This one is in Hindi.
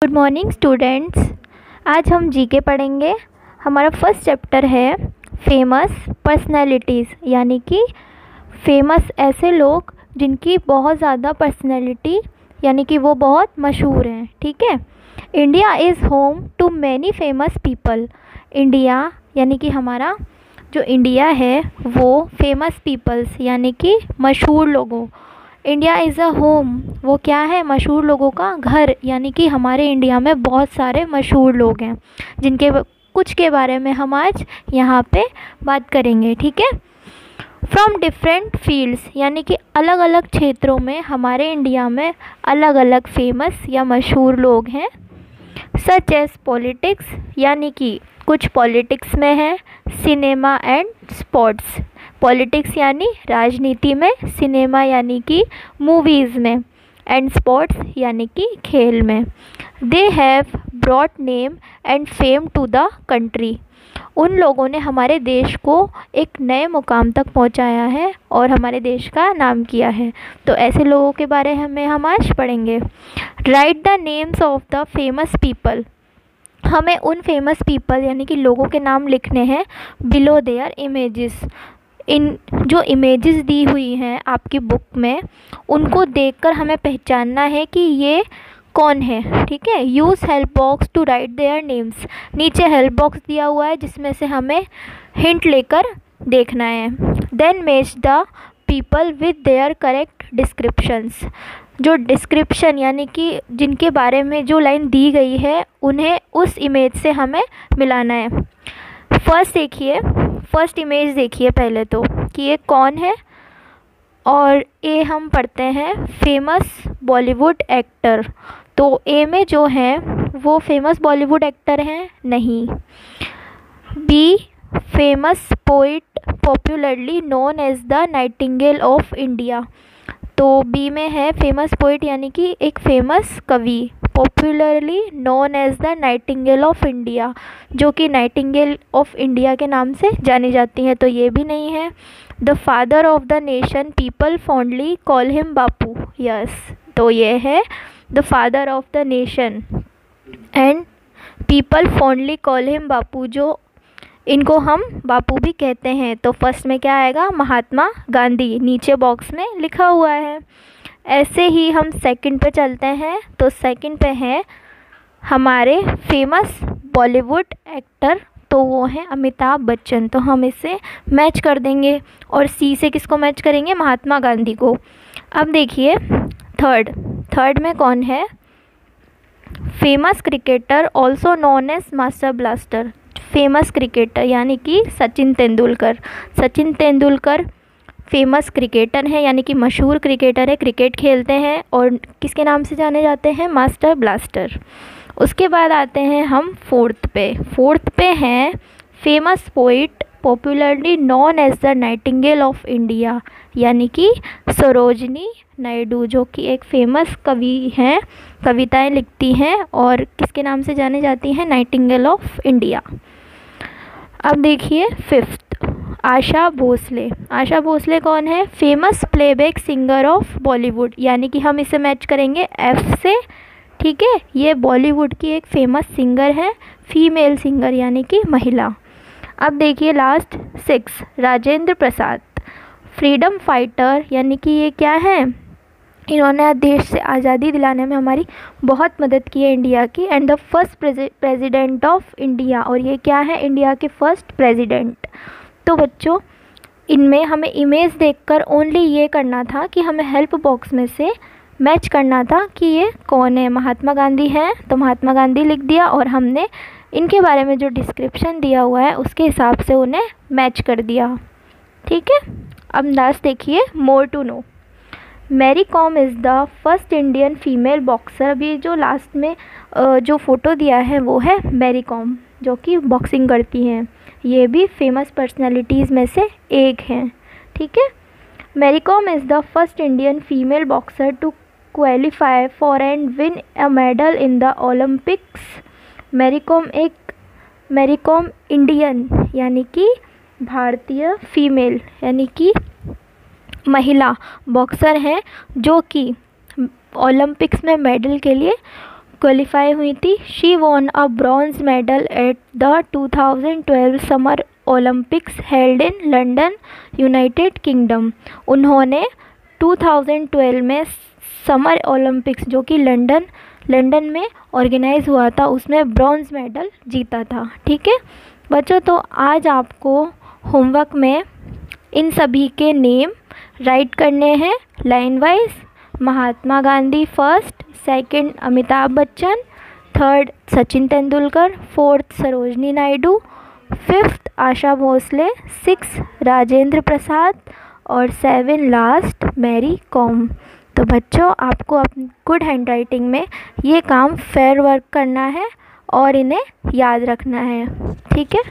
Good morning students. आज हम जीके पढ़ेंगे। हमारा फर्स्ट चैप्टर है फेमस पर्सनैलिटीज़, यानी कि फेमस ऐसे लोग जिनकी बहुत ज़्यादा पर्सनैलिटी यानी कि वो बहुत मशहूर हैं। ठीक है। India is home to many famous people. India यानी कि हमारा जो इंडिया है वो फेमस पीपल्स यानी कि मशहूर लोगों। इंडिया इज़ अ होम, वो क्या है? मशहूर लोगों का घर। यानी कि हमारे इंडिया में बहुत सारे मशहूर लोग हैं जिनके कुछ के बारे में हम आज यहाँ पे बात करेंगे। ठीक है। फ्रॉम डिफरेंट फील्ड्स, यानी कि अलग अलग क्षेत्रों में हमारे इंडिया में अलग अलग फेमस या मशहूर लोग हैं। सच एज पॉलिटिक्स, यानी कि कुछ पॉलिटिक्स में है। सिनेमा एंड स्पोर्ट्स, पॉलिटिक्स यानी राजनीति में, सिनेमा यानी कि मूवीज़ में, एंड स्पोर्ट्स यानी कि खेल में। They have brought name and fame to the country. उन लोगों ने हमारे देश को एक नए मुकाम तक पहुंचाया है और हमारे देश का नाम किया है। तो ऐसे लोगों के बारे में हम आज पढ़ेंगे। Right the names of the famous people, हमें उन फेमस पीपल यानी कि लोगों के नाम लिखने हैं बिलो देयर इमेजेस। इन जो इमेजेस दी हुई हैं आपकी बुक में, उनको देखकर हमें पहचानना है कि ये कौन है। ठीक है। Use help box to write their names, नीचे हेल्प बॉक्स दिया हुआ है जिसमें से हमें हिंट लेकर देखना है। Then match the people with their correct descriptions, जो डिस्क्रिप्शन यानी कि जिनके बारे में जो लाइन दी गई है उन्हें उस इमेज से हमें मिलाना है। फर्स्ट इमेज देखिए पहले तो कि ये कौन है। और ए हम पढ़ते हैं फेमस बॉलीवुड एक्टर। तो ए में जो है वो फेमस बॉलीवुड एक्टर हैं? नहीं। B famous poet popularly known as the nightingale of India. तो बी में है फेमस पोइट यानी कि एक फेमस कवि, popularly known as the nightingale of India, जो कि नाइटिंगेल ऑफ इंडिया के नाम से जानी जाती हैं। तो ये भी नहीं है। The father of the nation people fondly call him Bapu. Yes, तो ये है the father of the nation and people fondly call him Bapu, जो इनको हम बापू भी कहते हैं। तो फर्स्ट में क्या आएगा? महात्मा गांधी, नीचे बॉक्स में लिखा हुआ है। ऐसे ही हम सेकंड पे चलते हैं। तो सेकंड पे है हमारे फेमस बॉलीवुड एक्टर, तो वो हैं अमिताभ बच्चन। तो हम इसे मैच कर देंगे। और सी से किसको मैच करेंगे? महात्मा गांधी को। अब देखिए थर्ड में कौन है? Famous cricketer also known as master blaster. Famous cricketer यानी कि सचिन तेंदुलकर फेमस क्रिकेटर है, यानी कि मशहूर क्रिकेटर है, क्रिकेट खेलते हैं और किसके नाम से जाने जाते हैं? Master blaster. उसके बाद आते हैं हम फोर्थ पे हैं famous poet popularly known as the nightingale of India, यानी कि सरोजनी नायडू, जो कि एक फेमस कवि हैं, कविताएं लिखती हैं और किसके नाम से जाने जाती हैं? Nightingale of India. अब देखिए फिफ्थ, आशा भोसले कौन है? Famous playback singer of Bollywood, यानी कि हम इसे मैच करेंगे एफ से। ठीक है। ये बॉलीवुड की एक फेमस सिंगर है, फीमेल सिंगर यानी कि महिला। अब देखिए last 6, Rajendra Prasad, freedom fighter, यानी कि ये क्या है? इन्होंने देश से आज़ादी दिलाने में हमारी बहुत मदद की है इंडिया की, and the first president of India. और ये क्या है? इंडिया के फर्स्ट प्रेसिडेंट। तो बच्चों इनमें हमें इमेज देखकर ओनली ये करना था कि हमें हेल्प बॉक्स में से मैच करना था कि ये कौन है। महात्मा गांधी हैं तो महात्मा गांधी लिख दिया और हमने इनके बारे में जो डिस्क्रिप्शन दिया हुआ है उसके हिसाब से उन्हें मैच कर दिया। ठीक है। अब लास्ट देखिए more to know. Mary Kom is the first Indian female boxer. अभी जो लास्ट में जो फ़ोटो दिया है वो है मैरी कॉम, जो कि बॉक्सिंग करती हैं। ये भी फेमस पर्सनालिटीज़ में से एक हैं। ठीक है। Mary Kom is the first Indian female boxer to qualify for and win a medal in the Olympics. Mary Kom Indian यानी कि भारतीय फीमेल यानी कि महिला बॉक्सर हैं जो कि ओलंपिक्स में मेडल के लिए क्वालिफाई हुई थी। She von a bronze medal at the 2012 summer Olympics held in London, United kingdom. उन्होंने 2012 में समर ओलंपिक्स जो कि लंदन में ऑर्गेनाइज हुआ था उसमें ब्रॉन्ज मेडल जीता था। ठीक है बच्चों, तो आज आपको होमवर्क में इन सभी के नेम राइट करने हैं line wise. Mahatma Gandhi first, second Amitabh Bachchan, third Sachin Tendulkar, fourth Sarojini Naidu, fifth Asha Bhosle, six Rajendra Prasad और सेवन लास्ट मैरी कॉम। तो बच्चों आपको अपनी गुड हैंड राइटिंग में ये काम फेयर वर्क करना है और इन्हें याद रखना है। ठीक है।